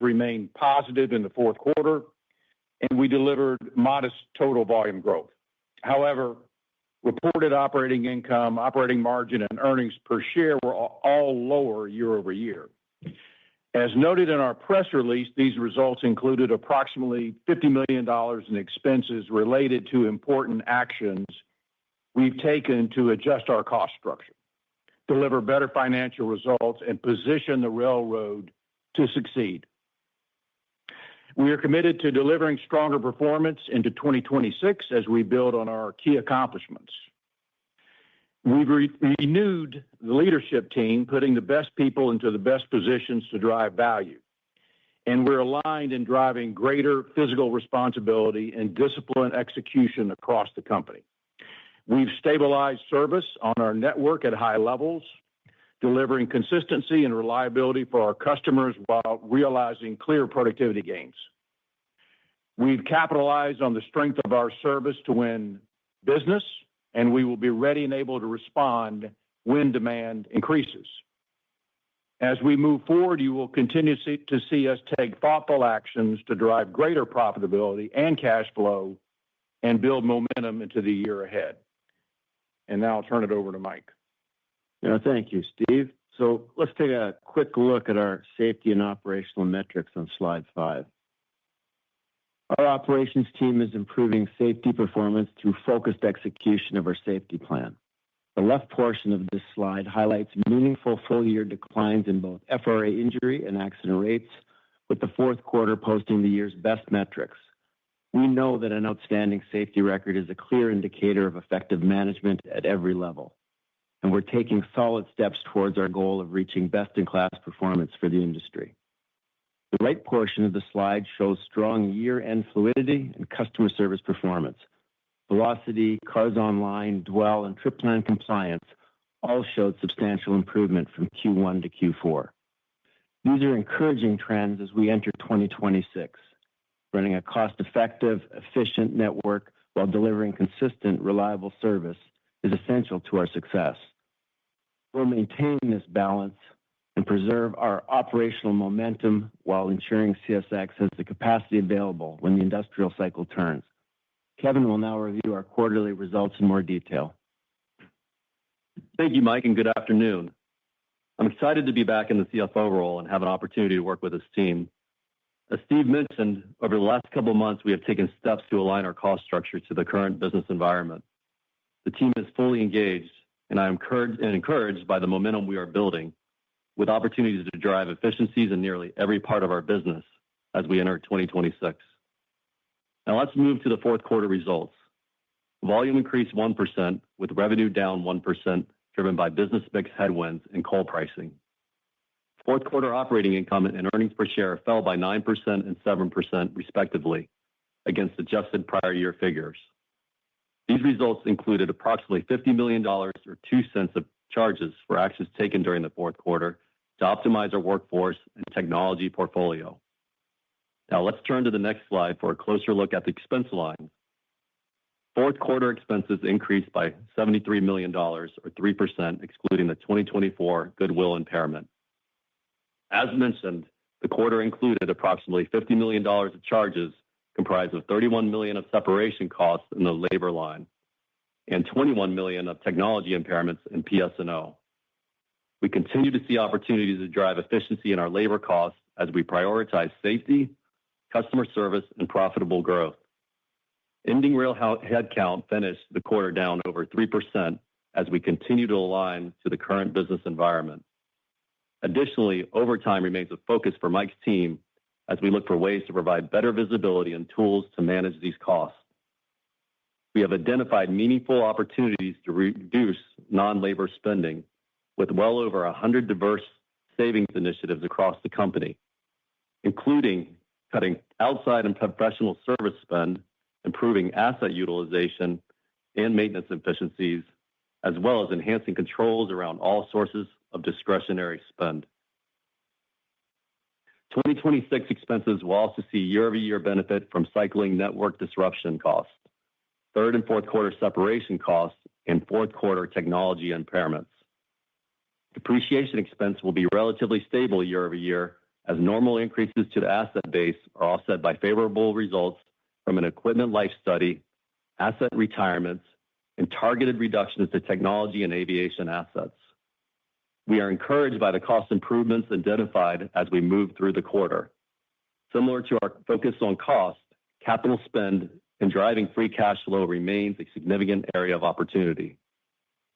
remained positive in the fourth quarter, and we delivered modest total volume growth. However, reported operating income, operating margin, and earnings per share were all lower year over year. As noted in our press release, these results included approximately $50 million in expenses related to important actions we've taken to adjust our cost structure, deliver better financial results, and position the railroad to succeed. We are committed to delivering stronger performance into 2026 as we build on our key accomplishments. We've renewed the leadership team, putting the best people into the best positions to drive value. And we're aligned in driving greater physical responsibility and disciplined execution across the company. We've stabilized service on our network at high levels, delivering consistency and reliability for our customers while realizing clear productivity gains. We've capitalized on the strength of our service to win business, and we will be ready and able to respond when demand increases. As we move forward, you will continue to see us take thoughtful actions to drive greater profitability and cash flow and build momentum into the year ahead. And now I'll turn it over to Mike. Thank you, Steve. So let's take a quick look at our safety and operational metrics on slide 5. Our operations team is improving safety performance through focused execution of our safety plan. The left portion of this slide highlights meaningful full-year declines in both FRA injury and accident rates, with the fourth quarter posting the year's best metrics. We know that an outstanding safety record is a clear indicator of effective management at every level, and we're taking solid steps towards our goal of reaching best-in-class performance for the industry. The right portion of the slide shows strong year-end fluidity and customer service performance. Velocity, cars online, dwell, and trip plan compliance all showed substantial improvement from Q1 to Q4. These are encouraging trends as we enter 2026. Running a cost-effective, efficient network while delivering consistent, reliable service is essential to our success. We'll maintain this balance and preserve our operational momentum while ensuring CSX has the capacity available when the industrial cycle turns. Kevin will now review our quarterly results in more detail. Thank you, Mike, and good afternoon. I'm excited to be back in the CFO role and have an opportunity to work with this team. As Steve mentioned, over the last couple of months, we have taken steps to align our cost structure to the current business environment. The team is fully engaged, and I am encouraged by the momentum we are building, with opportunities to drive efficiencies in nearly every part of our business as we enter 2026. Now let's move to the fourth quarter results. Volume increased 1%, with revenue down 1%, driven by business mix headwinds and coal pricing. Fourth quarter operating income and earnings per share fell by 9% and 7%, respectively, against adjusted prior year figures. These results included approximately $50 million or 2 cents of charges for actions taken during the fourth quarter to optimize our workforce and technology portfolio. Now let's turn to the next slide for a closer look at the expense lines. Fourth quarter expenses increased by $73 million or 3%, excluding the 2024 goodwill impairment. As mentioned, the quarter included approximately $50 million of charges comprised of $31 million of separation costs in the labor line and $21 million of technology impairments in PS&O. We continue to see opportunities to drive efficiency in our labor costs as we prioritize safety, customer service, and profitable growth. Ending rail headcount finished the quarter down over 3% as we continue to align to the current business environment. Additionally, overtime remains a focus for Mike's team as we look for ways to provide better visibility and tools to manage these costs. We have identified meaningful opportunities to reduce non-labor spending with well over 100 diverse savings initiatives across the company, including cutting outside and professional service spend, improving asset utilization and maintenance efficiencies, as well as enhancing controls around all sources of discretionary spend. 2026 expenses will also see year-over-year benefit from cycling network disruption costs, third and fourth quarter separation costs, and fourth quarter technology impairments. Depreciation expense will be relatively stable year over year as normal increases to the asset base are offset by favorable results from an equipment life study, asset retirements, and targeted reductions to technology and aviation assets. We are encouraged by the cost improvements identified as we move through the quarter. Similar to our focus on cost, capital spend and driving free cash flow remains a significant area of opportunity.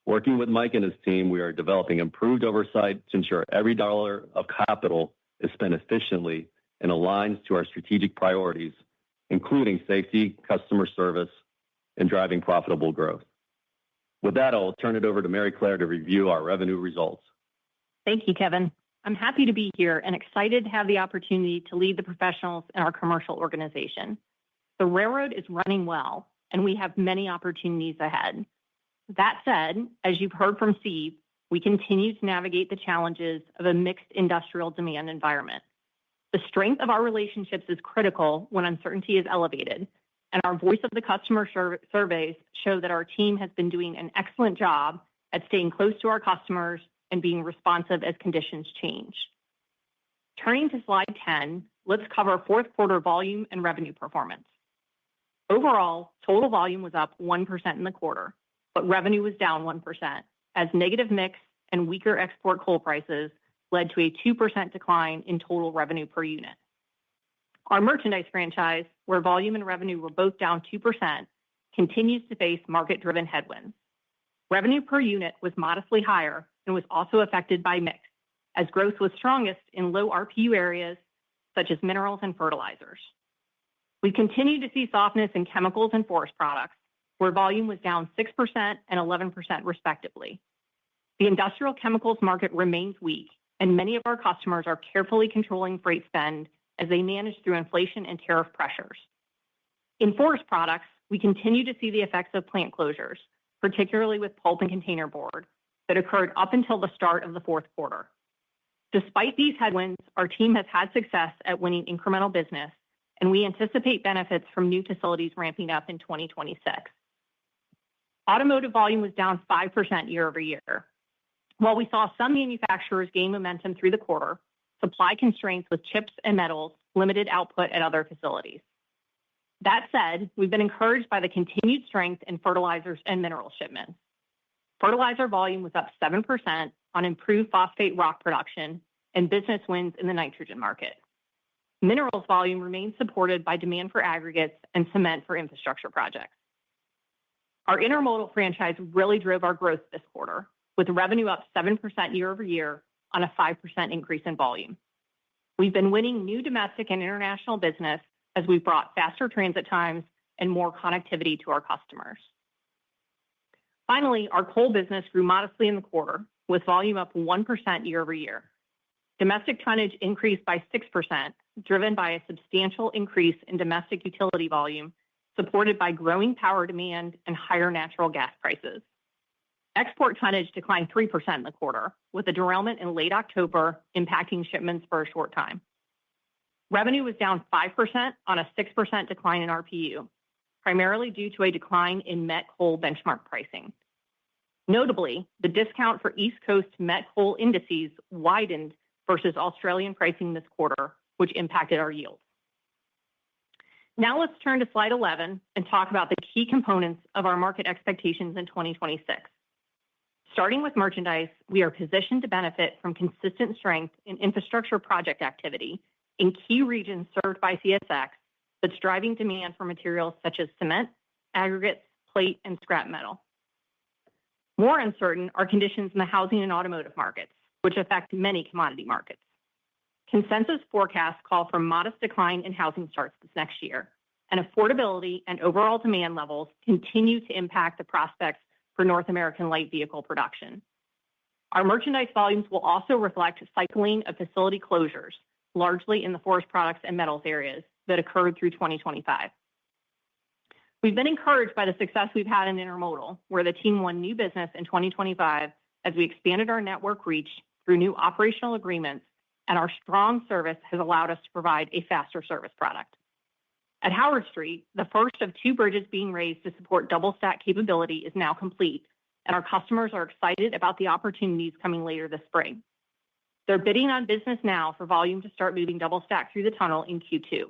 Working with Mike and his team, we are developing improved oversight to ensure every dollar of capital is spent efficiently and aligns to our strategic priorities, including safety, customer service, and driving profitable growth. With that, I'll turn it over to Mary Claire to review our revenue results. Thank you, Kevin. I'm happy to be here and excited to have the opportunity to lead the professionals in our commercial organization. The railroad is running well, and we have many opportunities ahead. That said, as you've heard from Steve, we continue to navigate the challenges of a mixed industrial demand environment. The strength of our relationships is critical when uncertainty is elevated, and our voice of the customer surveys show that our team has been doing an excellent job at staying close to our customers and being responsive as conditions change. Turning to slide 10, let's cover fourth quarter volume and revenue performance. Overall, total volume was up 1% in the quarter, but revenue was down 1% as negative mix and weaker export coal prices led to a 2% decline in total revenue per unit. Our merchandise franchise, where volume and revenue were both down 2%, continues to face market-driven headwinds. Revenue per unit was modestly higher and was also affected by mix, as growth was strongest in low RPU areas such as minerals and fertilizers. We continue to see softness in chemicals and forest products, where volume was down 6% and 11% respectively. The industrial chemicals market remains weak, and many of our customers are carefully controlling freight spend as they manage through inflation and tariff pressures. In forest products, we continue to see the effects of plant closures, particularly with pulp and container board, that occurred up until the start of the fourth quarter. Despite these headwinds, our team has had success at winning incremental business, and we anticipate benefits from new facilities ramping up in 2026. Automotive volume was down 5% year over year. While we saw some manufacturers gain momentum through the quarter, supply constraints with chips and metals limited output at other facilities. That said, we've been encouraged by the continued strength in fertilizers and mineral shipments. Fertilizer volume was up 7% on improved phosphate rock production and business wins in the nitrogen market. Minerals volume remains supported by demand for aggregates and cement for infrastructure projects. Our intermodal franchise really drove our growth this quarter, with revenue up 7% year over year on a 5% increase in volume. We've been winning new domestic and international business as we've brought faster transit times and more connectivity to our customers. Finally, our coal business grew modestly in the quarter, with volume up 1% year over year. Domestic tonnage increased by 6%, driven by a substantial increase in domestic utility volume, supported by growing power demand and higher natural gas prices. Export tonnage declined 3% in the quarter, with a derailment in late October impacting shipments for a short time. Revenue was down 5% on a 6% decline in RPU, primarily due to a decline in met coal benchmark pricing. Notably, the discount for East Coast met coal indices widened versus Australian pricing this quarter, which impacted our yields. Now let's turn to slide 11 and talk about the key components of our market expectations in 2026. Starting with merchandise, we are positioned to benefit from consistent strength in infrastructure project activity in key regions served by CSX that's driving demand for materials such as cement, aggregates, plate, and scrap metal. More uncertain are conditions in the housing and automotive markets, which affect many commodity markets. Consensus forecasts call for modest decline in housing starts this next year, and affordability and overall demand levels continue to impact the prospects for North American light vehicle production. Our merchandise volumes will also reflect cycling of facility closures, largely in the forest products and metals areas that occurred through 2025. We've been encouraged by the success we've had in intermodal, where the team won new business in 2025 as we expanded our network reach through new operational agreements, and our strong service has allowed us to provide a faster service product. At Howard Street, the first of two bridges being raised to support double stack capability is now complete, and our customers are excited about the opportunities coming later this spring. They're bidding on business now for volume to start moving double stack through the tunnel in Q2.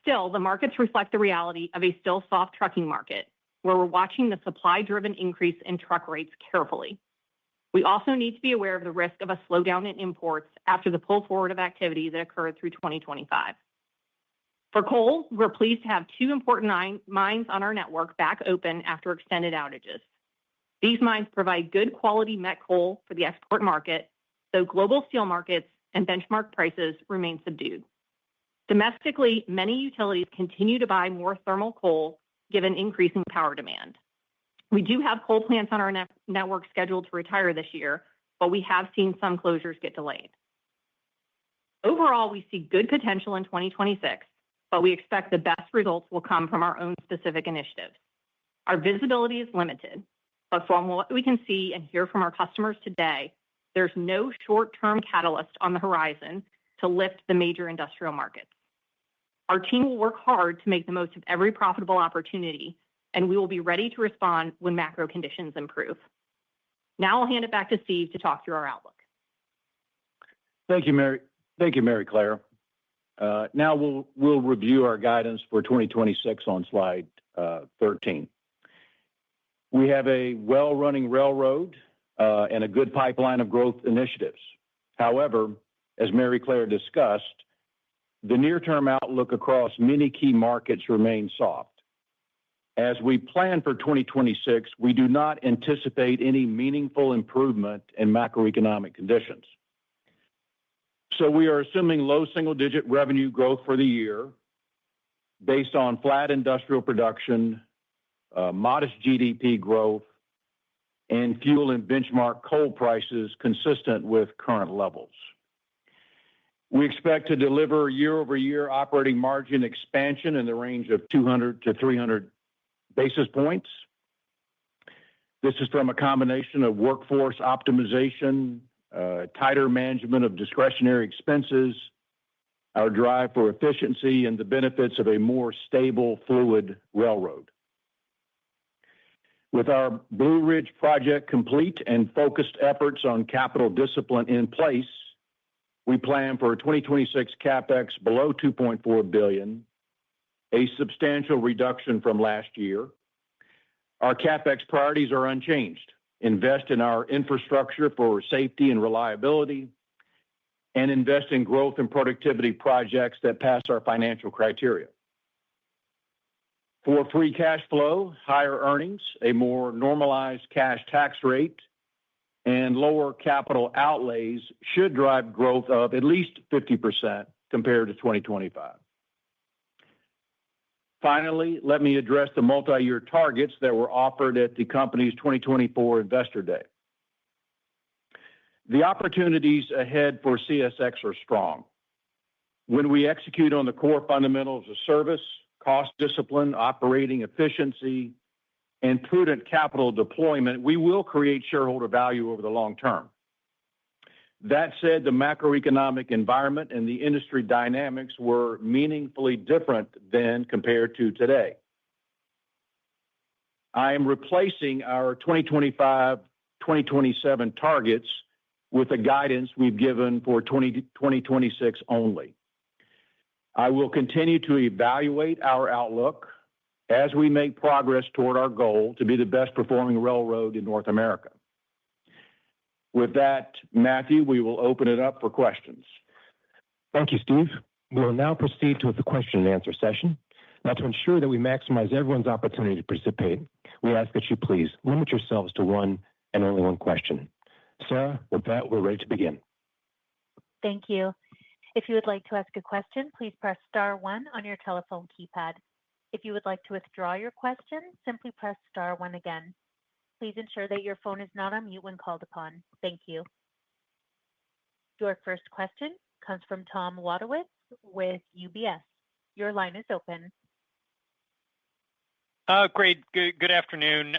Still, the markets reflect the reality of a still soft trucking market, where we're watching the supply-driven increase in truck rates carefully. We also need to be aware of the risk of a slowdown in imports after the pull forward of activity that occurred through 2025. For coal, we're pleased to have two important mines on our network back open after extended outages. These mines provide good quality met coal for the export market, though global steel markets and benchmark prices remain subdued. Domestically, many utilities continue to buy more thermal coal given increasing power demand. We do have coal plants on our network scheduled to retire this year, but we have seen some closures get delayed. Overall, we see good potential in 2026, but we expect the best results will come from our own specific initiatives. Our visibility is limited, but from what we can see and hear from our customers today, there's no short-term catalyst on the horizon to lift the major industrial markets. Our team will work hard to make the most of every profitable opportunity, and we will be ready to respond when macro conditions improve. Now I'll hand it back to Steve to talk through our outlook. Thank you, Mary. Thank you, Mary Claire. Now we'll review our guidance for 2026 on slide 13. We have a well-running railroad and a good pipeline of growth initiatives. However, as Mary Claire discussed, the near-term outlook across many key markets remains soft. As we plan for 2026, we do not anticipate any meaningful improvement in macroeconomic conditions. So we are assuming low single-digit revenue growth for the year based on flat industrial production, modest GDP growth, and fuel and benchmark coal prices consistent with current levels. We expect to deliver year-over-year operating margin expansion in the range of 200 to 300 basis points. This is from a combination of workforce optimization, tighter management of discretionary expenses, our drive for efficiency, and the benefits of a more stable, fluid railroad. With our Blue Ridge project complete and focused efforts on capital discipline in place, we plan for 2026 CapEx below $2.4 billion, a substantial reduction from last year. Our CapEx priorities are unchanged. Invest in our infrastructure for safety and reliability, and invest in growth and productivity projects that pass our financial criteria. For free cash flow, higher earnings, a more normalized cash tax rate, and lower capital outlays should drive growth of at least 50% compared to 2025. Finally, let me address the multi-year targets that were offered at the company's 2024 Investor Day. The opportunities ahead for CSX are strong. When we execute on the core fundamentals of service, cost discipline, operating efficiency, and prudent capital deployment, we will create shareholder value over the long term. That said, the macroeconomic environment and the industry dynamics were meaningfully different then compared to today. I am replacing our 2025-2027 targets with the guidance we've given for 2026 only. I will continue to evaluate our outlook as we make progress toward our goal to be the best performing railroad in North America. With that, Matthew, we will open it up for questions. Thank you, Steve. We will now proceed to the question and answer session. Now, to ensure that we maximize everyone's opportunity to participate, we ask that you please limit yourselves to one and only one question. Sarah, with that, we're ready to begin. Thank you. If you would like to ask a question, please press star one on your telephone keypad. If you would like to withdraw your question, simply press star one again. Please ensure that your phone is not on mute when called upon. Thank you. Your first question comes from Tom Wadewitz with UBS. Your line is open. Great. Good afternoon.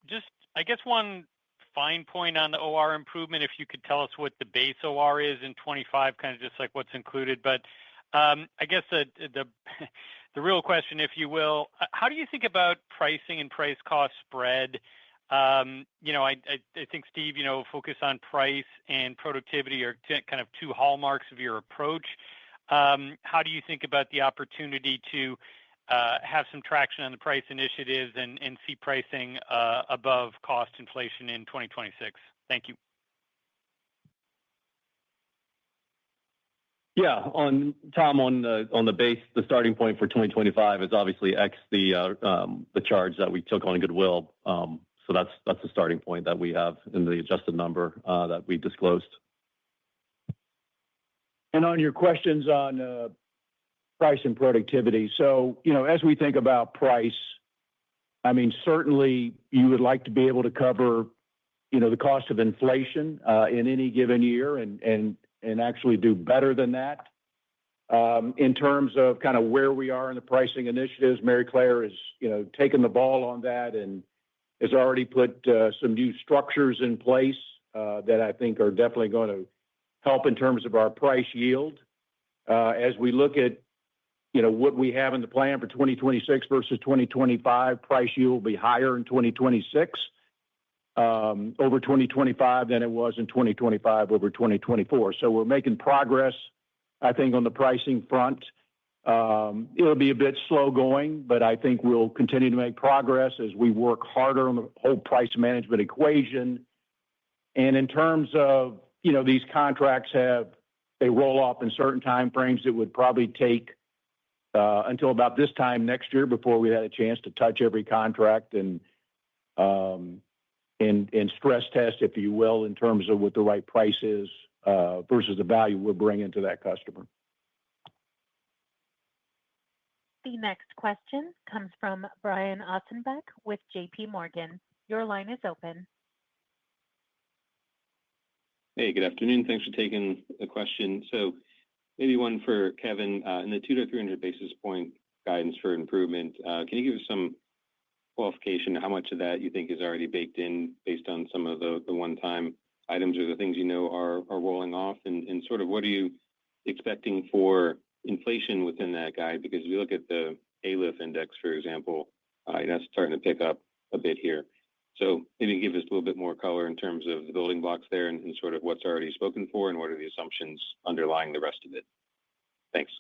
Just, I guess, one fine point on the OR improvement, if you could tell us what the base OR is in 25, kind of just like what's included. But I guess the real question, if you will, how do you think about pricing and price cost spread I think, Steve, focus on price and productivity are kind of two hallmarks of your approach. How do you think about the opportunity to have some traction on the price initiatives and see pricing above cost inflation in 2026? Thank you. Yeah, Tom, on the base, the starting point for 2025 is obviously X the charge that we took on goodwill. So that's the starting point that we have in the adjusted number that we disclosed. And on your questions on price and productivity, so as we think about price, I mean, certainly you would like to be able to cover the cost of inflation in any given year and actually do better than that. In terms of kind of where we are in the pricing initiatives, Mary Claire has taken the ball on that and has already put some new structures in place that I think are definitely going to help in terms of our price yield. As we look at what we have in the plan for 2026 versus 2025, price yield will be higher in 2026 over 2025 than it was in 2025 over 2024. So we're making progress, I think, on the pricing front. It'll be a bit slow going, but I think we'll continue to make progress as we work harder on the whole price management equation. And in terms of, these contracts they roll off in certain timeframes. It would probably take until about this time next year before we had a chance to touch every contract and stress test, if you will, in terms of what the right price is versus the value we're bringing to that customer. The next question comes from Brian Ossenbeck with J.P. Morgan. Your line is open. Hey, good afternoon. Thanks for taking the question. So maybe one for Kevin. In the 200 to 300 basis point guidance for improvement, can you give us some qualification how much of that you think is already baked in based on some of the one-time items or the things are rolling off? And sort of what are you expecting for inflation within that guide? Because if you look at the ALIF index, for example, that's starting to pick up a bit here. So maybe give us a little bit more color in terms of the building blocks there and sort of what's already spoken for and what are the assumptions underlying the rest of it. Thanks.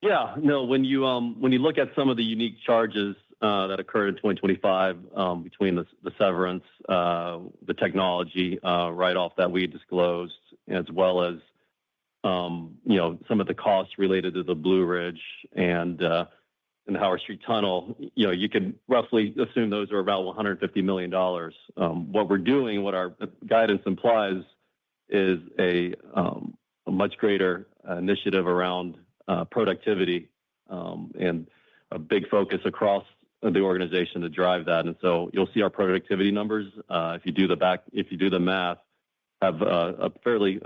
Yeah, no, when you look at some of the unique charges that occurred in 2025 between the severance, the technology write-off that we disclosed, as well as some of the costs related to the Blue Ridge and the Howard Street Tunnel, you can roughly assume those are about $150 million. What we're doing, what our guidance implies, is a much greater initiative around productivity and a big focus across the organization to drive that. And so you'll see our productivity numbers, if you do the math, have a fairly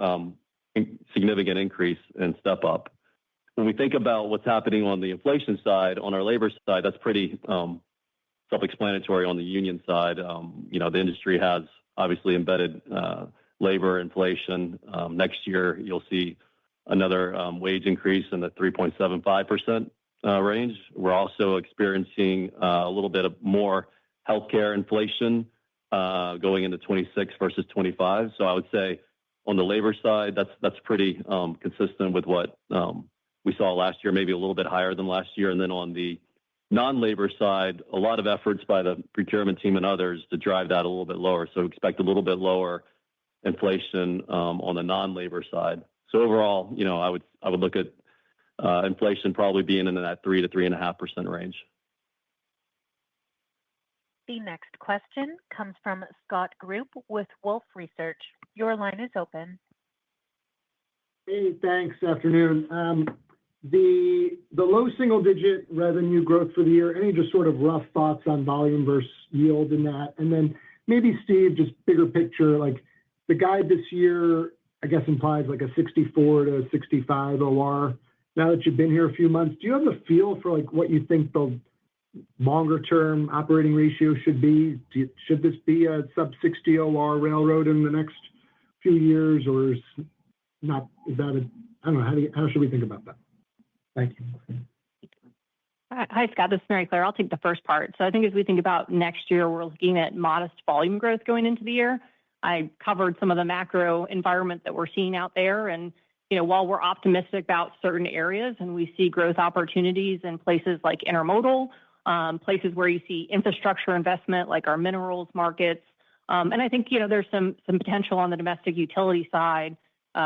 significant increase and step up. When we think about what's happening on the inflation side, on our labor side, that's pretty self-explanatory. On the union side, the industry has obviously embedded labor inflation. Next year, you'll see another wage increase in the 3.75% range. We're also experiencing a little bit of more healthcare inflation going into 26 versus 25. So I would say on the labor side, that's pretty consistent with what we saw last year, maybe a little bit higher than last year. And then on the non-labor side, a lot of efforts by the procurement team and others to drive that a little bit lower. So expect a little bit lower inflation on the non-labor side. So overall, I would look at inflation probably being in that 3 to 3.5% range. The next question comes from Scott Group with Wolfe Research. Your line is open. Hey, thanks. Afternoon. The low single-digit revenue growth for the year, any just sort of rough thoughts on volume versus yield in that? And then maybe, Steve, just bigger picture, like the guide this year, I guess, implies like a 64 to 65 OR. Now that you've been here a few months, do you have a feel for like what you think the longer-term operating ratio should be? Should this be a sub-60 OR railroad in the next few years, or is that I don't know, how should we think about that? Thank you. Hi, Scott. This is Mary Claire. I'll take the first part. So I think as we think about next year, we're looking at modest volume growth going into the year. I covered some of the macro environment that we're seeing out there. And, while we're optimistic about certain areas and we see growth opportunities in places like intermodal, places where you see infrastructure investment like our minerals markets. And I think, there's some potential on the domestic utility side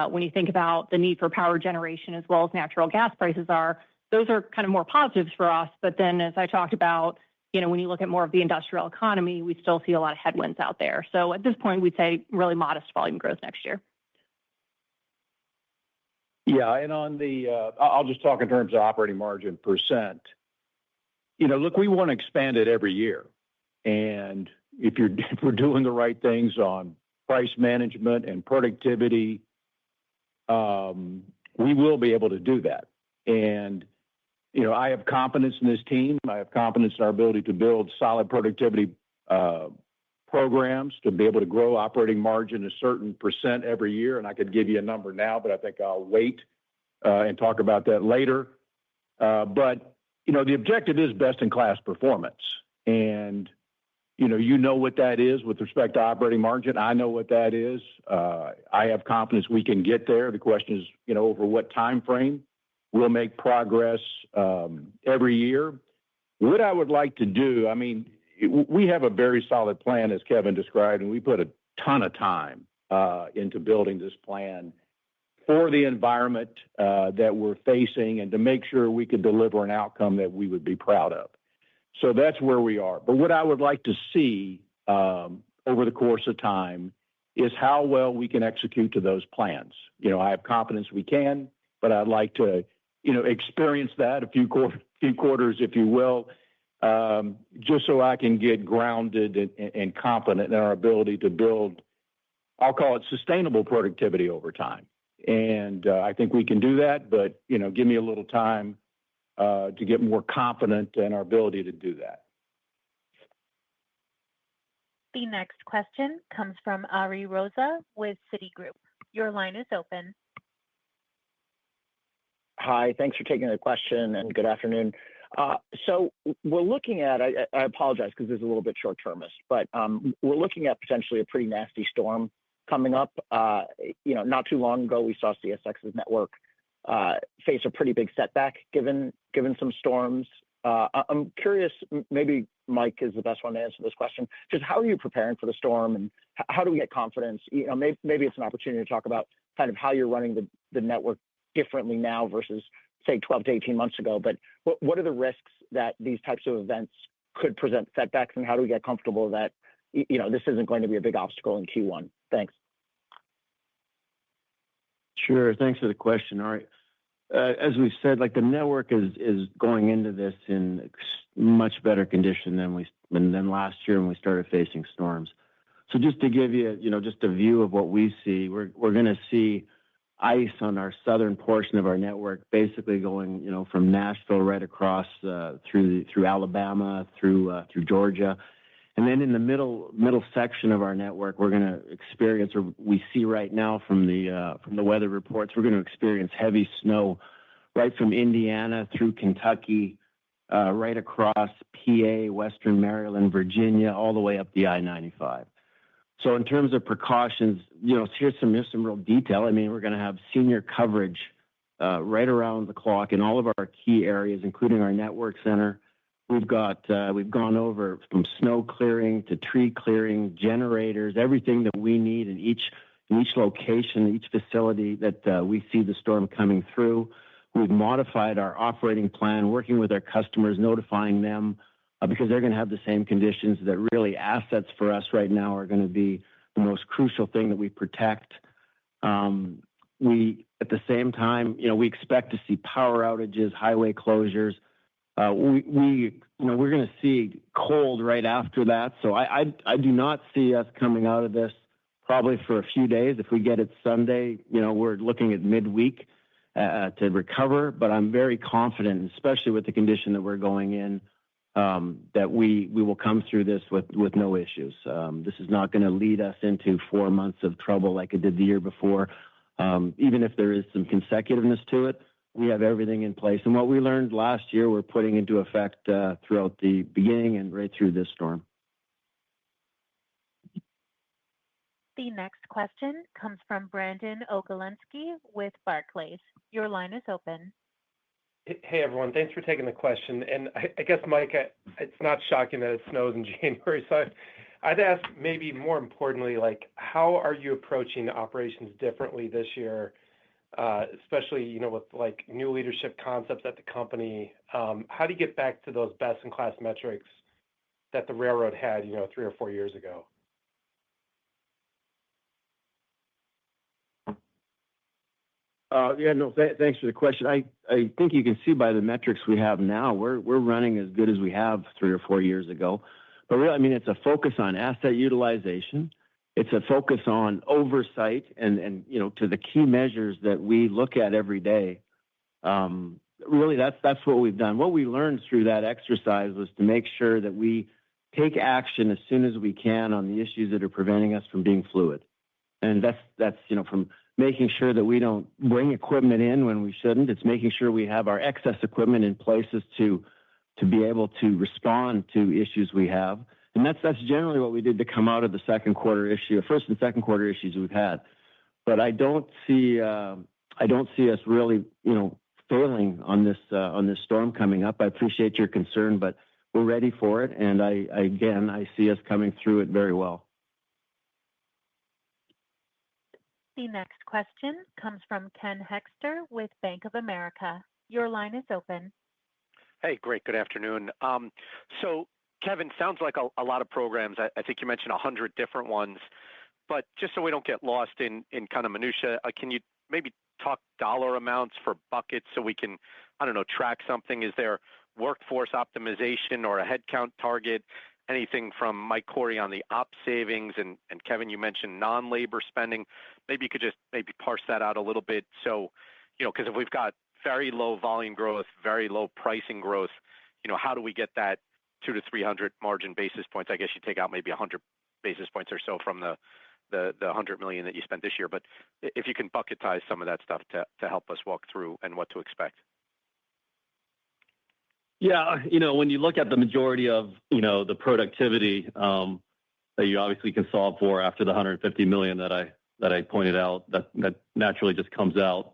when you think about the need for power generation as well as natural gas prices are. Those are kind of more positives for us. But then as I talked about, when you look at more of the industrial economy, we still see a lot of headwinds out there. So at this point, we'd say really modest volume growth next year. Yeah, and I'll just talk in terms of operating margin percent. Look, we want to expand it every year. And if we're doing the right things on price management and productivity, we will be able to do that. And, I have confidence in this team. I have confidence in our ability to build solid productivity programs to be able to grow operating margin a certain percent every year. And I could give you a number now, but I think I'll wait and talk about that later. But, the objective is best-in-class performance. And, you know what that is with respect to operating margin. I know what that is. I have confidence we can get there. The question is, over what time frame. We'll make progress every year. What I would like to do, we have a very solid plan, as Kevin described, and we put a ton of time into building this plan for the environment that we're facing and to make sure we could deliver an outcome that we would be proud of. So that's where we are. But what I would like to see over the course of time is how well we can execute to those plans. I have confidence we can, but I'd like to, experience that a few quarters, if you will, just so I can get grounded and confident in our ability to build, I'll call it sustainable productivity over time. And I think we can do that, but, give me a little time to get more confident in our ability to do that. The next question comes from Ari Rosa with Citigroup. Your line is open. Hi, thanks for taking the question and good afternoon. So we're looking at, I apologize because this is a little bit short-termist, but we're looking at potentially a pretty nasty storm coming up. Not too long ago, we saw CSX's network face a pretty big setback given some storms. I'm curious, maybe Mike is the best one to answer this question. Just how are you preparing for the storm and how do we get confidence? Maybe it's an opportunity to talk about kind of how you're running the network differently now versus, say, 12 to 18 months ago. But what are the risks that these types of events could present setbacks and how do we get comfortable that, this isn't going to be a big obstacle in Q1? Thanks. Sure. Thanks for the question. All right. As we've said, the network is going into this in much better condition than last year when we started facing storms. So just to give you, just a view of what we see, we're going to see ice on our southern portion of our network, basically going, from Nashville right across through Alabama, through Georgia. And then in the middle section of our network, we're going to experience, or we see right now from the weather reports, we're going to experience heavy snow right from Indiana through Kentucky, right across PA, Western Maryland, Virginia, all the way up the I-95. So in terms of precautions, here's some real detail. We're going to have senior coverage right around the clock in all of our key areas, including our network center. We've gone over from snow clearing to tree clearing, generators, everything that we need in each location, each facility that we see the storm coming through. We've modified our operating plan, working with our customers, notifying them because they're going to have the same conditions that really assets for us right now are going to be the most crucial thing that we protect. At the same time, we expect to see power outages, highway closures. We're going to see cold right after that. So I do not see us coming out of this probably for a few days. If we get it Sunday, we're looking at midweek to recover. But I'm very confident, especially with the condition that we're going in, that we will come through this with no issues. This is not going to lead us into 4 months of trouble like it did the year before. Even if there is some consecutiveness to it, we have everything in place. And what we learned last year, we're putting into effect throughout the beginning and right through this storm. The next question comes from Brandon Ogulensky with Barclays. Your line is open. Hey, everyone. Thanks for taking the question. And I guess, Mike, it's not shocking that it snows in January. So I'd ask maybe more importantly, like, how are you approaching operations differently this year, especially, you know, with like new leadership concepts at the company? How do you get back to those best-in-class metrics that the railroad had, you know, 3 or 4 years ago? Thanks for the question. I think you can see by the metrics we have now, we're running as good as we have 3 or 4 years ago. But really, I mean, it's a focus on asset utilization. It's a focus on oversight and you know, to the key measures that we look at every day. Really, that's what we've done. What we learned through that exercise was to make sure that we take action as soon as we can on the issues that are preventing us from being fluid. And that's you know, from making sure that we don't bring equipment in when we shouldn't. It's making sure we have our excess equipment in places to be able to respond to issues we have. And that's generally what we did to come out of the first and second quarter issues we've had. But I don't see us really, you know, failing on this storm coming up. I appreciate your concern, but we're ready for it. And I see us coming through it very well. The next question comes from Ken Hoexter with Bank of America. Your line is open. Hey, great. Good afternoon. So, Kevin, sounds like a lot of programs. I think you mentioned 100 different ones. But just so we don't get lost in kind of minutia, can you maybe talk dollar amounts for buckets so we can, I don't know, track something? Is there workforce optimization or a headcount target? Anything from Mike Corey on the op savings? And Kevin, you mentioned non-labor spending. Maybe you could just parse that out a little bit. So, you know, because if we've got very low volume growth, very low pricing growth, you know, how do we get that 200 to 300 margin basis points? I guess you take out maybe 100 basis points or so from the $100 million that you spent this year. But if you can bucketize some of that stuff to help us walk through and what to expect. Yeah, you know, when you look at the majority of, you know, the productivity that you obviously can solve for after the $150 million that I pointed out, that naturally just comes out,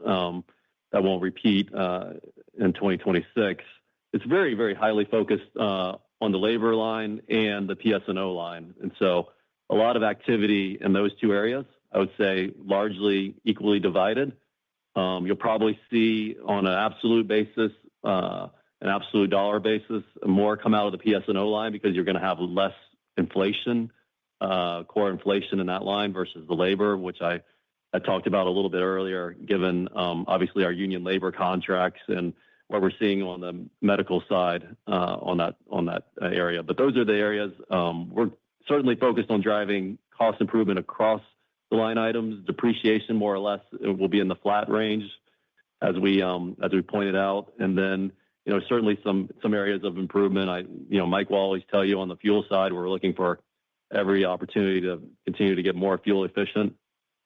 that won't repeat in 2026. It's very, very highly focused on the labor line and the PS&O line. And so a lot of activity in those two areas, I would say largely equally divided. You'll probably see on an absolute basis, an absolute dollar basis, more come out of the PS&O line because you're going to have less inflation, core inflation in that line versus the labor, which I talked about a little bit earlier, given obviously our union labor contracts and what we're seeing on the medical side on that area. But those are the areas we're certainly focused on driving cost improvement across the line items. Depreciation, more or less, will be in the flat range as we pointed out. And then, you know, certainly some areas of improvement. Mike will always tell you on the fuel side, we're looking for every opportunity to continue to get more fuel efficient.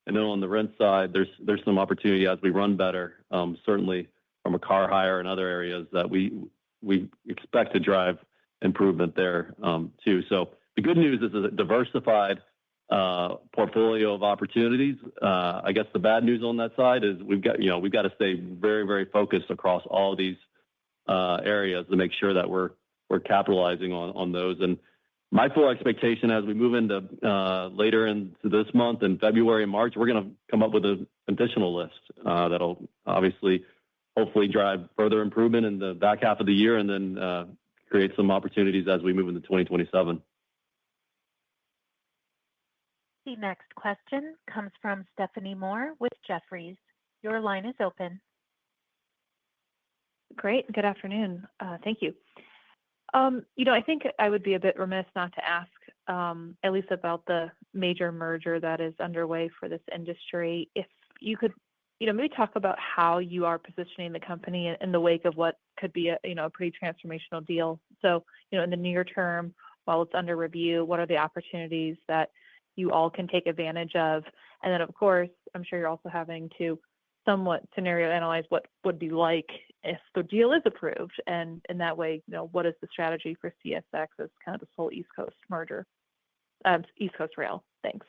And then on the rent side, there's some opportunity as we run better, certainly from a car hire and other areas that we expect to drive improvement there too. So the good news is a diversified portfolio of opportunities. I guess the bad news on that side is we've got to stay very, very focused across all of these areas to make sure that we're capitalizing on those. And my full expectation as we move into later into this month in February and March, we're going to come up with an additional list that'll obviously hopefully drive further improvement in the back half of the year and then create some opportunities as we move into 2027. The next question comes from Stephanie Moore with Jefferies. Your line is open. Great. Good afternoon. Thank you. I think I would be a bit remiss not to ask at least about the major merger that is underway for this industry. If you could, maybe talk about how you are positioning the company in the wake of what could be a pretty transformational deal. So, in the near term, while it's under review, what are the opportunities that you all can take advantage of? And then, of course, I'm sure you're also having to somewhat scenario analyze what would be like if the deal is approved, and in that way, what is the strategy for CSX as kind of the sole East Coast merger, East Coast rail? Thanks.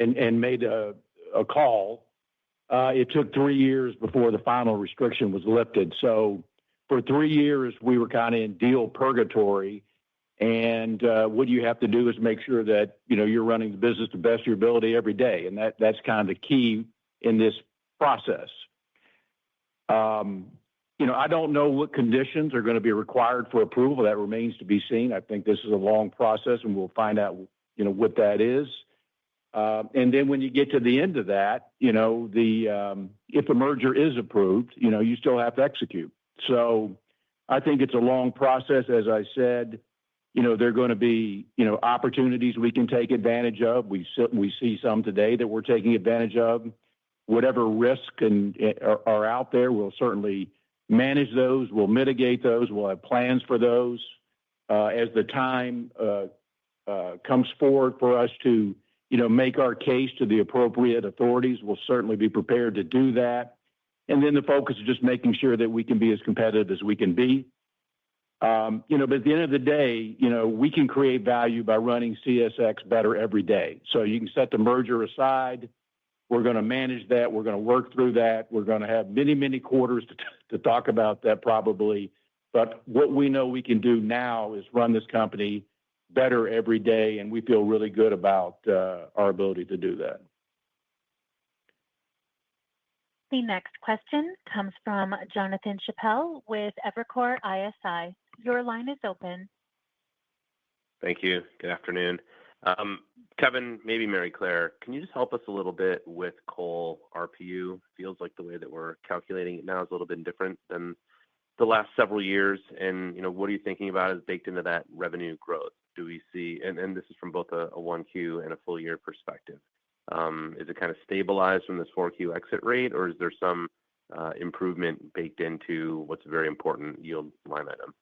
And made a call. It took 3 years before the final restriction was lifted. So for 3 years, we were kind of in deal purgatory. And what you have to do is make sure that you're running the business to the best of your ability every day, and that's kind of the key in this process. I don't know what conditions are going to be required for approval. That remains to be seen. I think this is a long process, and we'll find out what that is. And then when you get to the end of that, if a merger is approved, you still have to execute. So I think it's a long process. As I said, there are going to be, opportunities we can take advantage of. We see some today that we're taking advantage of. Whatever risks are out there, we'll certainly manage those. We'll mitigate those. We'll have plans for those. As the time comes forward for us to make our case to the appropriate authorities, we'll certainly be prepared to do that. And then the focus is just making sure that we can be as competitive as we can be. But at the end of the day, we can create value by running CSX better every day. So you can set the merger aside. We're going to manage that. We're going to work through that. We're going to have many, many quarters to talk about that probably. But what we know we can do now is run this company better every day, and we feel really good about our ability to do that. The next question comes from Jonathan Chappell with Evercore ISI. Your line is open. Thank you. Good afternoon. Kevin, maybe Mary Claire, can you just help us a little bit with coal RPU? Feels like the way that we're calculating it now is a little bit different than the last several years. And, what are you thinking about as baked into that revenue growth? Do we see, and this is from both a 1Q and a full year perspective, is it kind of stabilized from this 4Q exit rate, or is there some improvement baked into what's a very important yield line item?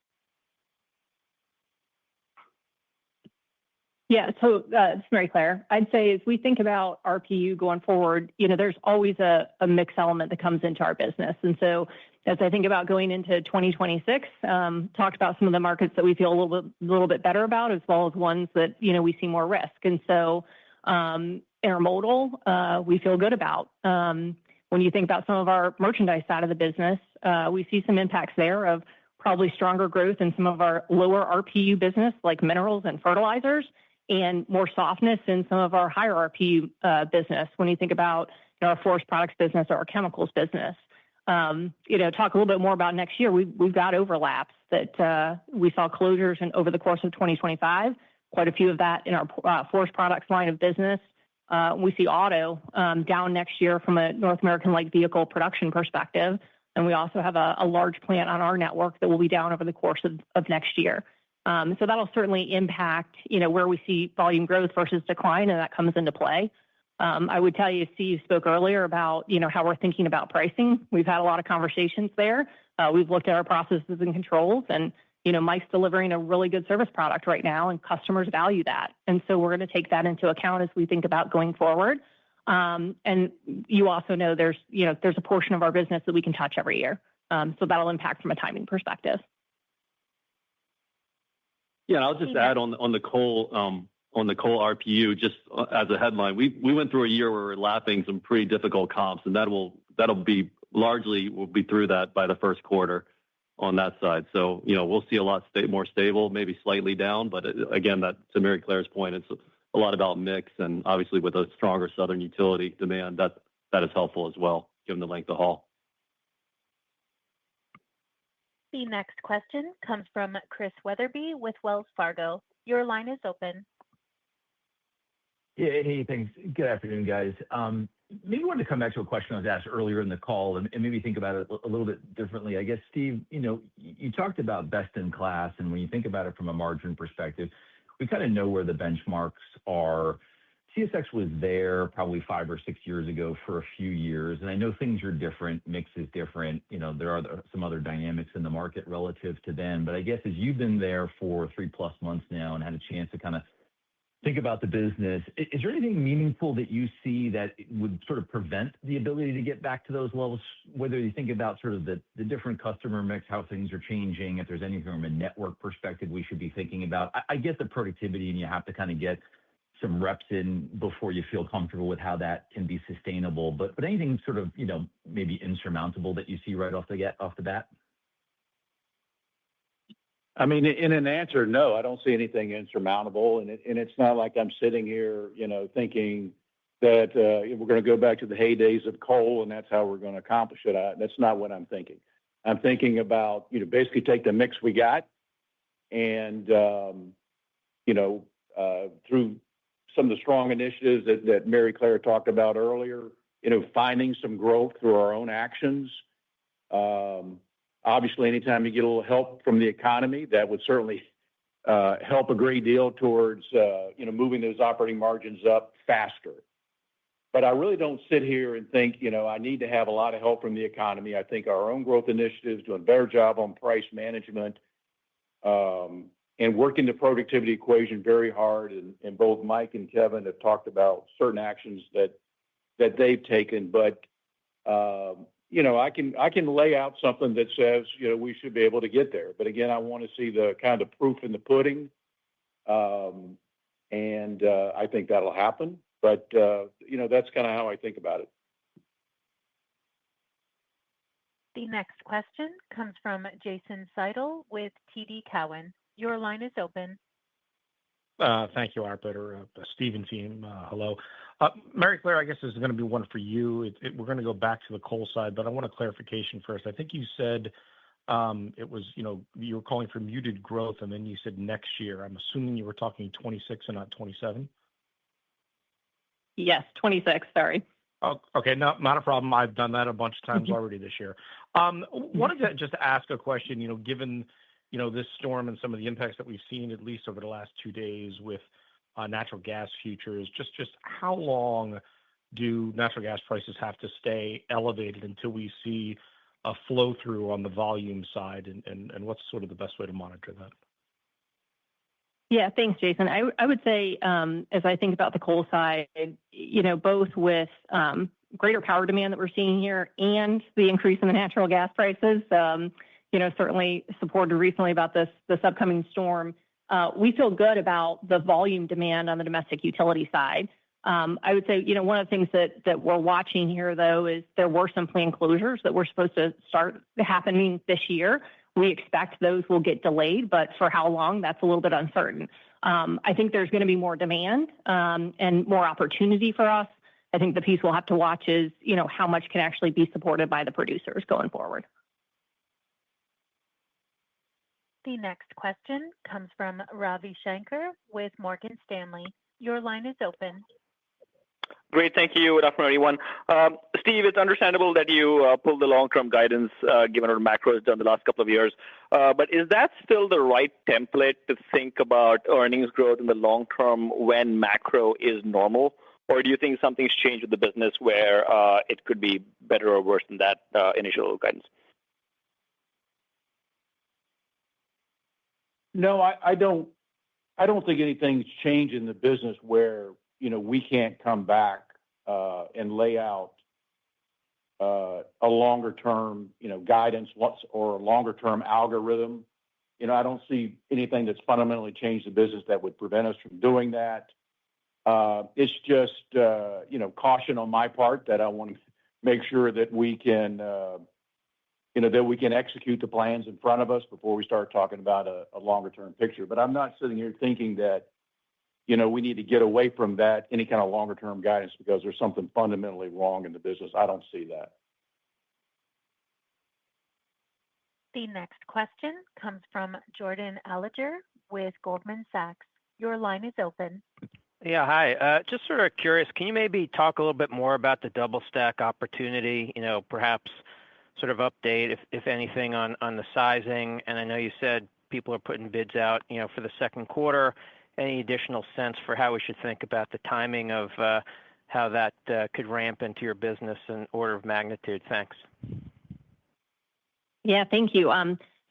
Yeah, so it's Mary Claire. I'd say as we think about RPU going forward, there's always a mixed element that comes into our business. And so as I think about going into 2026, talked about some of the markets that we feel a little bit better about, as well as ones that, we see more risk. And so intermodal, we feel good about. When you think about some of our merchandise side of the business, we see some impacts there of probably stronger growth in some of our lower RPU business, like minerals and fertilizers, and more softness in some of our higher RPU business. When you think about our forest products business or our chemicals business, talk a little bit more about next year. We've got overlaps that we saw closures over the course of 2025, quite a few of that in our forest products line of business. We see auto down next year from a North American light vehicle production perspective. And we also have a large plant on our network that will be down over the course of next year. So that'll certainly impact, where we see volume growth versus decline, and that comes into play. I would tell you, Steve spoke earlier about, how we're thinking about pricing. We've had a lot of conversations there. We've looked at our processes and controls, and, Mike's delivering a really good service product right now, and customers value that. And so we're going to take that into account as we think about going forward. And you also know there's a portion of our business that we can touch every year. So that'll impact from a timing perspective. Yeah, I'll just add on the coal RPU, just as a headline. We went through a year where we're lapping some pretty difficult comps, and we'll be through that by the first quarter on that side. So we'll see a lot more stable, maybe slightly down, but again, that to Mary Claire's point, it's a lot about mix, and obviously with a stronger southern utility demand, that is helpful as well, given the length of haul. The next question comes from Chris Wetherbee with Wells Fargo. Your line is open. Yeah, hey, thanks. Good afternoon, guys. Maybe wanted to come back to a question I was asked earlier in the call and maybe think about it a little bit differently. I guess, Steve, you talked about best in class, and when you think about it from a margin perspective, we kind of know where the benchmarks are. CSX was there probably 5 or 6 years ago for a few years, and I know things are different, mix is different. There are some other dynamics in the market relative to then. But I guess as you've been there for 3+ months now and had a chance to kind of think about the business, is there anything meaningful that you see that would sort of prevent the ability to get back to those levels, whether you think about sort of the different customer mix, how things are changing, if there's anything from a network perspective we should be thinking about? I get the productivity, and you have to kind of get some reps in before you feel comfortable with how that can be sustainable. But anything sort of, maybe insurmountable that you see right off the bat? I mean, in an answer, no, I don't see anything insurmountable. And it's not like I'm sitting here, thinking that we're going to go back to the heydays of coal and that's how we're going to accomplish it. That's not what I'm thinking. I'm thinking about, basically take the mix we got and, through some of the strong initiatives that Mary Claire talked about earlier, finding some growth through our own actions. Obviously, anytime you get a little help from the economy, that would certainly help a great deal towards, moving those operating margins up faster. But I really don't sit here and think, I need to have a lot of help from the economy. I think our own growth initiatives, doing a better job on price management, and working the productivity equation very hard. And both Mike and Kevin have talked about certain actions that they've taken. But, I can lay out something that says, we should be able to get there. But again, I want to see the kind of proof in the pudding. And I think that'll happen. But, that's kind of how I think about it. The next question comes from Jason Seidl with TD Cowen. Your line is open. Thank you, operator. Steve and team, hello. Mary Claire, I guess this is going to be one for you. We're going to go back to the coal side, but I want a clarification first. I think you said it was, you were calling for muted growth, and then you said next year. I'm assuming you were talking 26 and not 27? Yes, 26, sorry. Oh, okay, no, not a problem. I've done that a bunch of times already this year. Wanted to just ask a question, given this storm and some of the impacts that we've seen, at least over the last 2 days with natural gas futures, just how long do natural gas prices have to stay elevated until we see a flow through on the volume side, and what's sort of the best way to monitor that? Yeah, thanks, Jason. I would say, as I think about the coal side, both with greater power demand that we're seeing here and the increase in the natural gas prices, certainly supported recently about this upcoming storm, we feel good about the volume demand on the domestic utility side. I would say, one of the things that we're watching here, though, is there were some planned closures that were supposed to start happening this year. We expect those will get delayed, but for how long, that's a little bit uncertain. I think there's going to be more demand and more opportunity for us. I think the piece we'll have to watch is, how much can actually be supported by the producers going forward. The next question comes from Ravi Shanker with Morgan Stanley. Your line is open. Great. Thank you. Good afternoon, everyone. Steve, it's understandable that you pulled the long-term guidance given what macro has done the last couple of years. But is that still the right template to think about earnings growth in the long term when macro is normal? Or do you think something's changed with the business where it could be better or worse than that initial guidance? No, I don't think anything's changed in the business where, we can't come back and lay out a longer term, guidance or a longer term algorithm. I don't see anything that's fundamentally changed the business that would prevent us from doing that. It's just, caution on my part that I want to make sure that we can, execute the plans in front of us before we start talking about a longer term picture. But I'm not sitting here thinking that, we need to get away from that, any kind of longer term guidance because there's something fundamentally wrong in the business. I don't see that. The next question comes from Jordan Alliger with Goldman Sachs. Your line is open. Yeah, hi. Just sort of curious, can you maybe talk a little bit more about the double stack opportunity, perhaps sort of update, if anything, on the sizing? And I know you said people are putting bids out, for the second quarter. Any additional sense for how we should think about the timing of how that could ramp into your business and order of magnitude? Thanks. Yeah, thank you.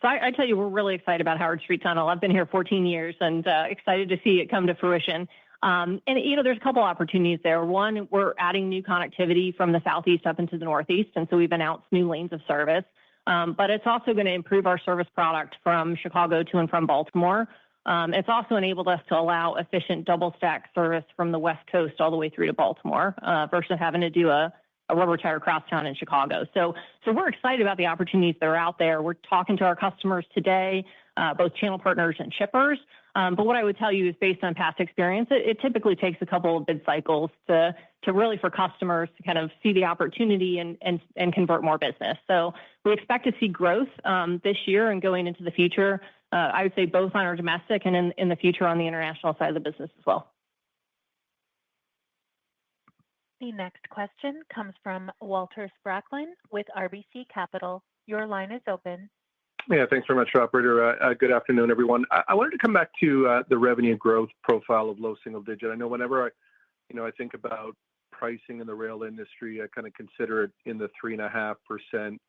So I tell you, we're really excited about Howard Street Tunnel. I've been here 14 years and excited to see it come to fruition. And, there's a couple opportunities there. One, we're adding new connectivity from the southeast up into the northeast. And so we've announced new lanes of service. But it's also going to improve our service product from Chicago to and from Baltimore. It's also enabled us to allow efficient double stack service from the West Coast all the way through to Baltimore versus having to do a rubber tire crosstown in Chicago. So we're excited about the opportunities that are out there. We're talking to our customers today, both channel partners and shippers. But what I would tell you is based on past experience, it typically takes a couple of bid cycles to really for customers to kind of see the opportunity and convert more business. So we expect to see growth this year and going into the future. I would say both on our domestic and in the future on the international side of the business as well. The next question comes from Walter Spracklin with RBC Capital. Your line is open. Yeah, thanks very much, operator. Good afternoon, everyone. I wanted to come back to the revenue growth profile of low single digit. I know whenever I think about pricing in the rail industry, I kind of consider it in the 3.5%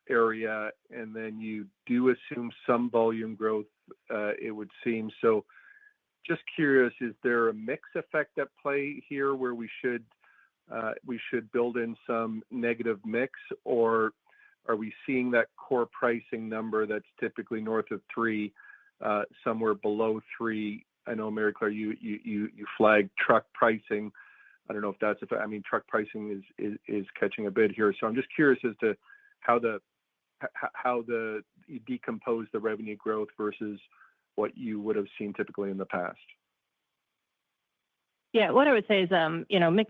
area, and then you do assume some volume growth, it would seem. So just curious, is there a mix effect at play here where we should build in some negative mix, or are we seeing that core pricing number that's typically north of 3, somewhere below 3? I know, Mary Claire, you flagged truck pricing. I don't know if that's truck pricing is catching a bid here. So I'm just curious as to how you decompose the revenue growth versus what you would have seen typically in the past. Yeah, what I would say is,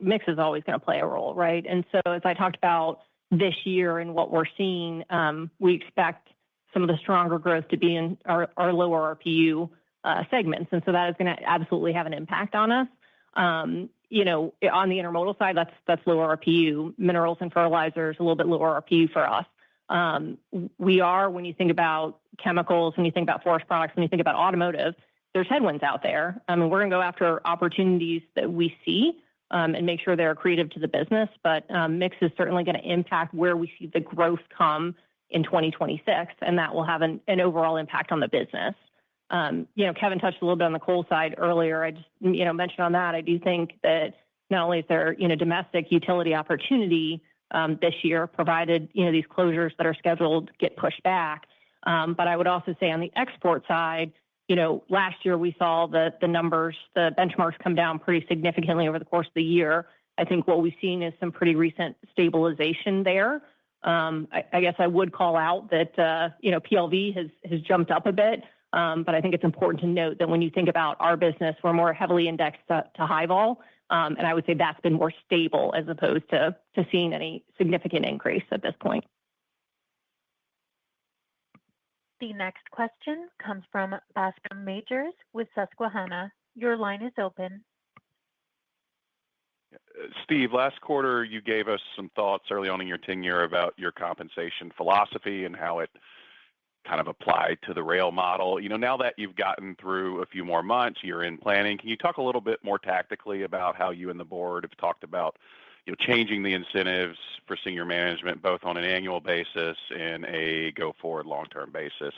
mix is always going to play a role, right? And so as I talked about this year and what we're seeing, we expect some of the stronger growth to be in our lower RPU segments. And so that is going to absolutely have an impact on us. On the intermodal side, that's lower RPU. Minerals and fertilizers, a little bit lower RPU for us. When you think about chemicals, when you think about forest products, when you think about automotive, there's headwinds out there. We're going to go after opportunities that we see and make sure they're accretive to the business. But mix is certainly going to impact where we see the growth come in 2026, and that will have an overall impact on the business. Kevin touched a little bit on the coal side earlier. I just mentioned on that. I do think that not only is there domestic utility opportunity this year, provided these closures that are scheduled get pushed back, but I would also say on the export side, last year we saw the numbers, the benchmarks come down pretty significantly over the course of the year. I think what we've seen is some pretty recent stabilization there. I guess I would call out that PLV has jumped up a bit, but I think it's important to note that when you think about our business, we're more heavily indexed to high vol, and I would say that's been more stable as opposed to seeing any significant increase at this point. The next question comes from Bascome Majors with Susquehanna. Your line is open. Steve, last quarter you gave us some thoughts early on in your tenure about your compensation philosophy and how it kind of applied to the rail model. Now that you've gotten through a few more months, you're in planning. Can you talk a little bit more tactically about how you and the board have talked about changing the incentives for senior management, both on an annual basis and a go-forward long-term basis?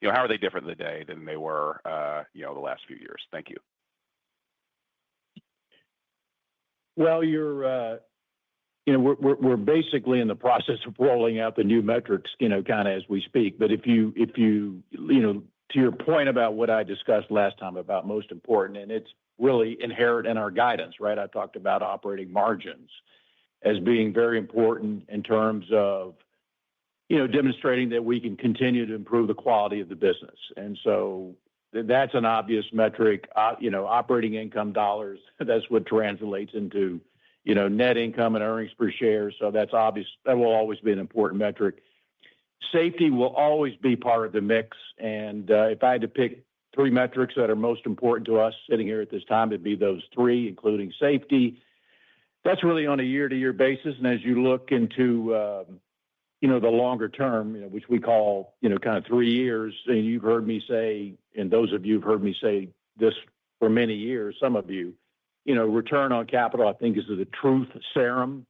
How are they different today than they were, the last few years? Thank you. Well, we're basically in the process of rolling out the new metrics, kind of as we speak. But if you, to your point about what I discussed last time about most important, and it's really inherent in our guidance, right? I talked about operating margins as being very important in terms of, demonstrating that we can continue to improve the quality of the business. And so that's an obvious metric. Operating income dollars, that's what translates into, net income and earnings per share. So that's obvious. That will always be an important metric. safety will always be part of the mix. And if I had to pick three metrics that are most important to us sitting here at this time, it'd be those three, including safety. That's really on a year-to-year basis. And as you look into, the longer term, which we call, kind of 3 years, and you've heard me say, and those of you have heard me say this for many years, some of you, return on capital, I think, is the truth serum,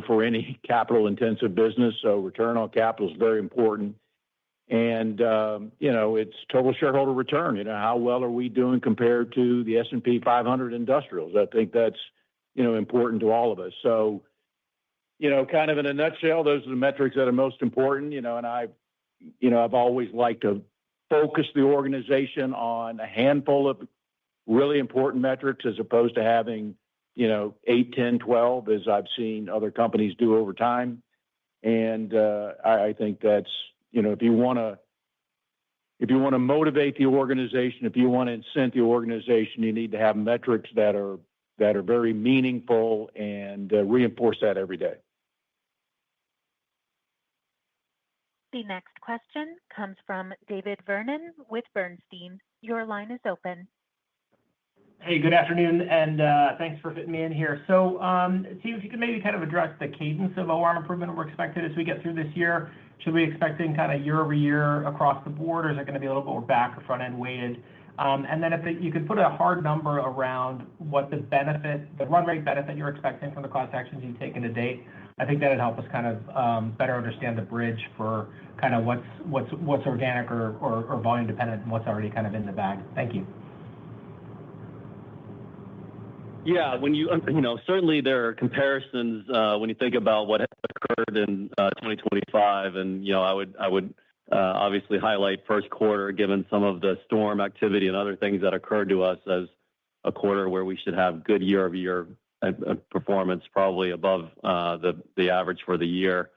for any capital-intensive business. So return on capital is very important. And, it's total shareholder return. How well are we doing compared to the S&P 500 industrials? I think that's, important to all of us. So, kind of in a nutshell, those are the metrics that are most important, and I've always liked to focus the organization on a handful of really important metrics as opposed to having, 8, 10, 12, as I've seen other companies do over time. And I think that's, if you want to motivate the organization, if you want to incent the organization, you need to have metrics that are very meaningful and reinforce that every day. The next question comes from David Vernon with Bernstein. Your line is open. Hey, good afternoon, and thanks for fitting me in here. So, Steve, if you could maybe kind of address the cadence of OR improvement we're expected as we get through this year. Should we be expecting kind of year over year across the board, or is it going to be a little bit more back or front end weighted? And then if you could put a hard number around what the run rate benefit you're expecting from the cost actions you've taken to date, I think that would help us kind of better understand the bridge for kind of what's organic or volume dependent and what's already kind of in the bag. Thank you. Yeah, when certainly there are comparisons when you think about what occurred in 2025, and I would obviously highlight first quarter, given some of the storm activity and other things that occurred to us as a quarter where we should have good year-over-year performance, probably above the average for the year.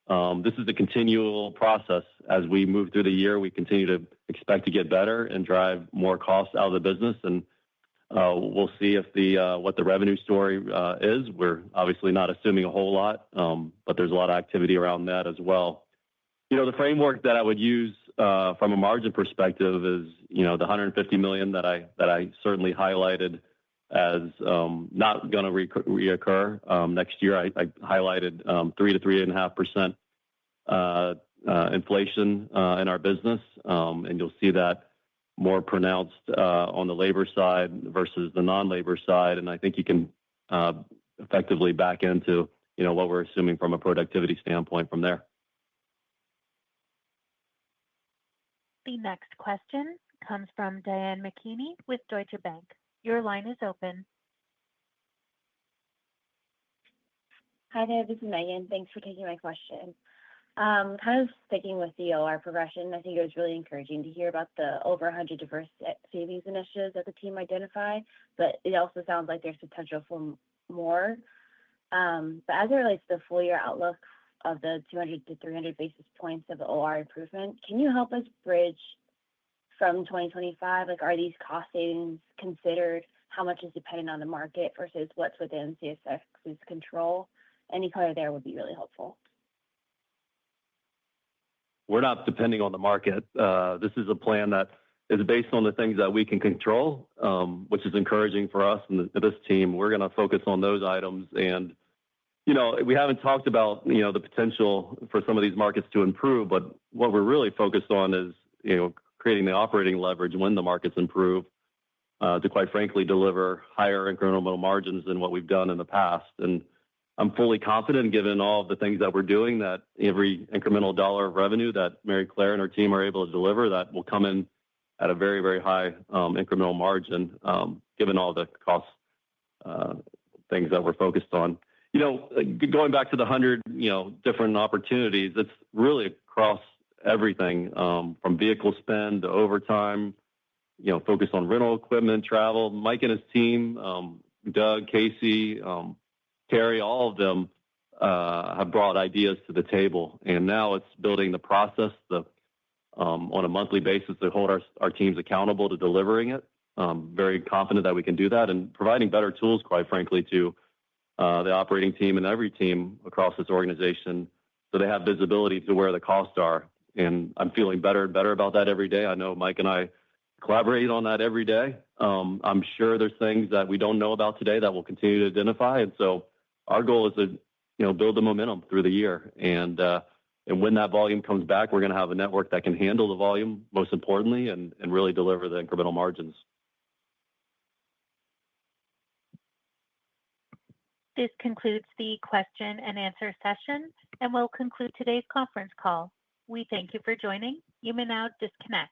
This is a continual process. As we move through the year, we continue to expect to get better and drive more costs out of the business, and we'll see if what the revenue story is. We're obviously not assuming a whole lot, but there's a lot of activity around that as well. The framework that I would use from a margin perspective is, the $150 million that I certainly highlighted as not going to reoccur next year. I highlighted 3 to 3.5% inflation in our business, and you'll see that more pronounced on the labor side versus the non-labor side. And I think you can effectively back into, what we're assuming from a productivity standpoint from there. The next question comes from Diane McKinney with Deutsche Bank. Your line is open. Hi there, this is Megan. Thanks for taking my question. Kind of sticking with the OR progression, I think it was really encouraging to hear about the over 100 diverse savings initiatives that the team identified, but it also sounds like there's potential for more. But as it relates to the full year outlook of the 200 to 300 basis points of the OR improvement, can you help us bridge from 2025? Like, are these cost savings considered? How much is dependent on the market versus what's within CSX's control? Any color there would be really helpful. We're not depending on the market. This is a plan that is based on the things that we can control, which is encouraging for us and this team. We're going to focus on those items. And, we haven't talked about, the potential for some of these markets to improve, but what we're really focused on is, creating the operating leverage when the markets improve to, quite frankly, deliver higher incremental margins than what we've done in the past. And I'm fully confident, given all of the things that we're doing, that every incremental dollar of revenue that Mary Claire and her team are able to deliver, that will come in at a very, very high incremental margin, given all the cost things that we're focused on. Going back to the 100, different opportunities, it's really across everything from vehicle spend to overtime, focus on rental equipment, travel. Mike and his team, Doug, Casey, Terry, all of them have brought ideas to the table. And now it's building the process on a monthly basis to hold our teams accountable to delivering it. Very confident that we can do that and providing better tools, quite frankly, to the operating team and every team across this organization so they have visibility to where the costs are. And I'm feeling better and better about that every day. I know Mike and I collaborate on that every day. I'm sure there's things that we don't know about today that we'll continue to identify. And so our goal is to, build the momentum through the year. And when that volume comes back, we're going to have a network that can handle the volume, most importantly, and really deliver the incremental margins. This concludes the question and answer session and will conclude today's conference call. We thank you for joining. You may now disconnect.